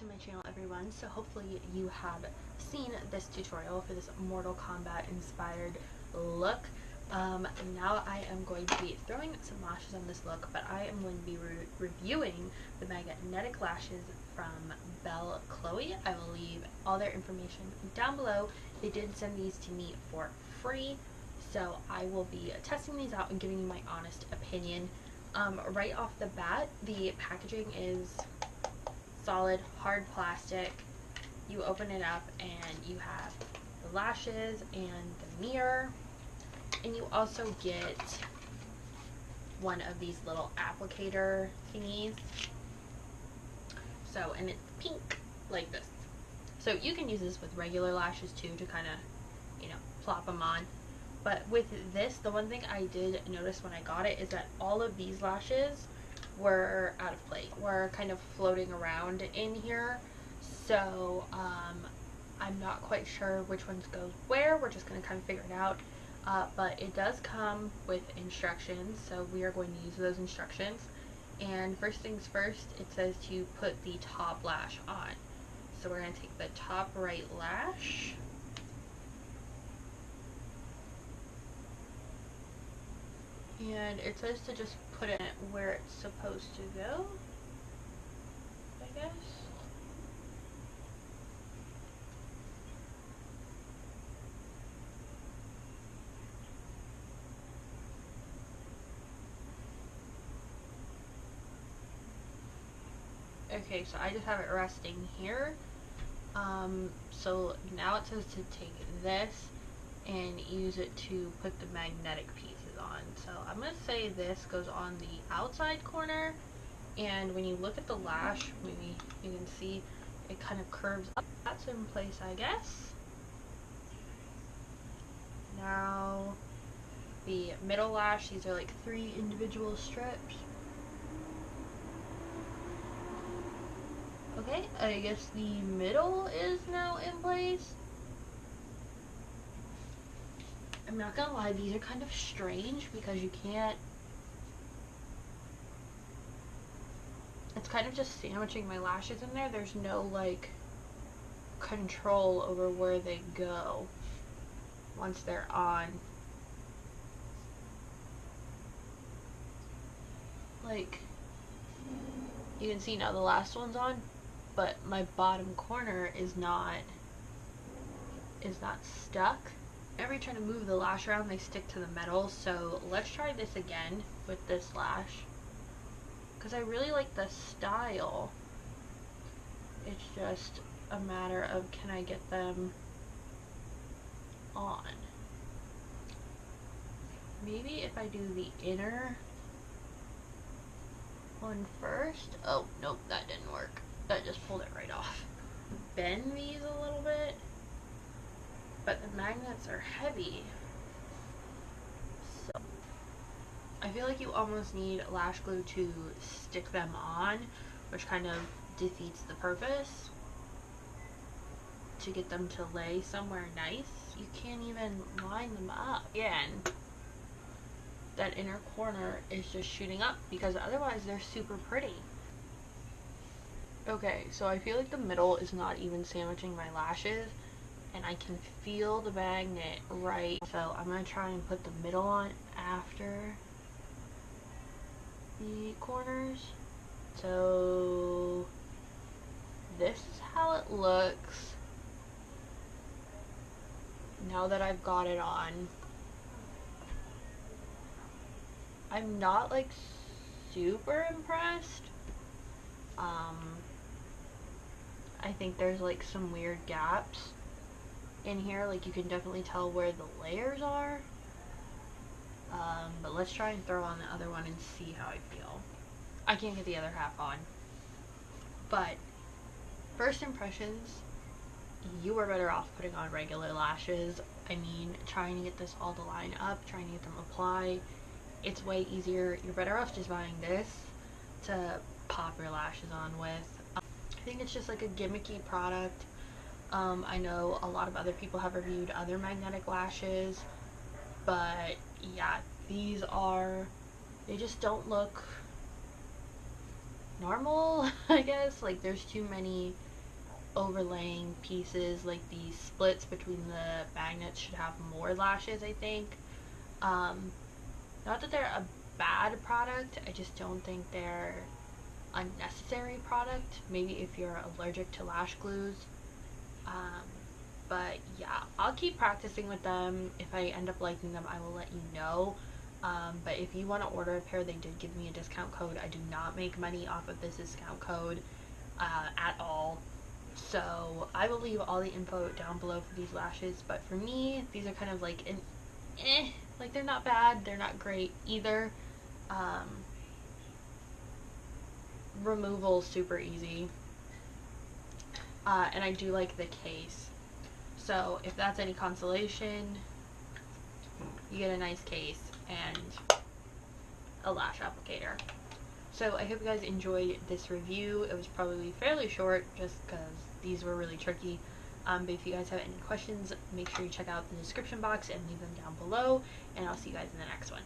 to my channel, everyone. So hopefully you have seen this tutorial for this Mortal Kombat inspired look. Now I am going to be throwing some lashes on this look, but I am going to be reviewing the magnetic lashes from BelleChloe. I will leave all their information down below. They did send these to me for free, so I will be testing these out and giving you my honest opinion. Right off the bat, the packaging is solid, hard plastic. You open it up and you have the lashes and the mirror, and you also get one of these little applicator thingies. So, and it's pink like this. So you can use this with regular lashes too to kind of, plop them on. But with this, the one thing I did notice when I got it is that all of these lashes were out of place, were kind of floating around in here. So I'm not quite sure which ones go where. We're just going to kind of figure it out. But it does come with instructions, so we are going to use those instructions. And first things first, it says to put the top lash on. So we're going to take the top right lash. And it says to just put it where it's supposed to go, I guess. Okay, so I just have it resting here. So now it says to take this and use it to put the magnetic pieces on. So I'm going to say this goes on the outside corner, and when you look at the lash, maybe you can see it kind of curves up. That's in place, I guess. Now the middle lash, these are like 3 individual strips. Okay, I guess the middle is now in place. I'm not gonna lie, these are kind of strange because you can't, it's kind of just sandwiching my lashes in there. There's no like control over where they go once they're on. Like, you can see now the last one's on, but my bottom corner is not stuck. Every time to move the lash around, they stick to the metal. So let's try this again with this lash, because I really like the style. It's just a matter of, can I get them on? Maybe if I do the inner one first. Oh, nope, that didn't work. That just pulled it right off. Bend these a little bit, but the magnets are heavy. So I feel like you almost need lash glue to stick them on, which kind of defeats the purpose. To get them to lay somewhere nice, you can't even line them up. Again, that inner corner is just shooting up because otherwise they're super pretty. Okay, so I feel like the middle is not even sandwiching my lashes, and I can feel the magnet right. So I'm going to try and put the middle on after the corners. So this is how it looks now that I've got it on. I'm not like super impressed. I think there's like some weird gaps in here, like you can definitely tell where the layers are. But let's try and throw on the other one and see how I feel. I can't get the other half on. But first impressions, you are better off putting on regular lashes. I mean, trying to get this all to line up, trying to get them apply, it's way easier. You're better off just buying this to pop your lashes on with. I think it's just like a gimmicky product. I know a lot of other people have reviewed other magnetic lashes, but yeah, these are, they just don't look normal, I guess. Like, there's too many overlaying pieces, like the splits between the magnets should have more lashes, I think. Not that they're a bad product, I just don't think they're unnecessary product. Maybe if you're allergic to lash glues. But yeah, I'll keep practicing with them. If I end up liking them, I will let you know. But if you want to order a pair, they did give me a discount code. I do not make money off of this discount code at all. So I will leave all the info down below for these lashes. But for me, these are kind of like an like they're not bad, they're not great either. Removal super easy. And I do like the case. So if that's any consolation, you get a nice case and a lash applicator. So I hope you guys enjoyed this review. It was probably fairly short just because these were really tricky. But if you guys have any questions, make sure you check out the description box and leave them down below. And I'll see you guys in the next one.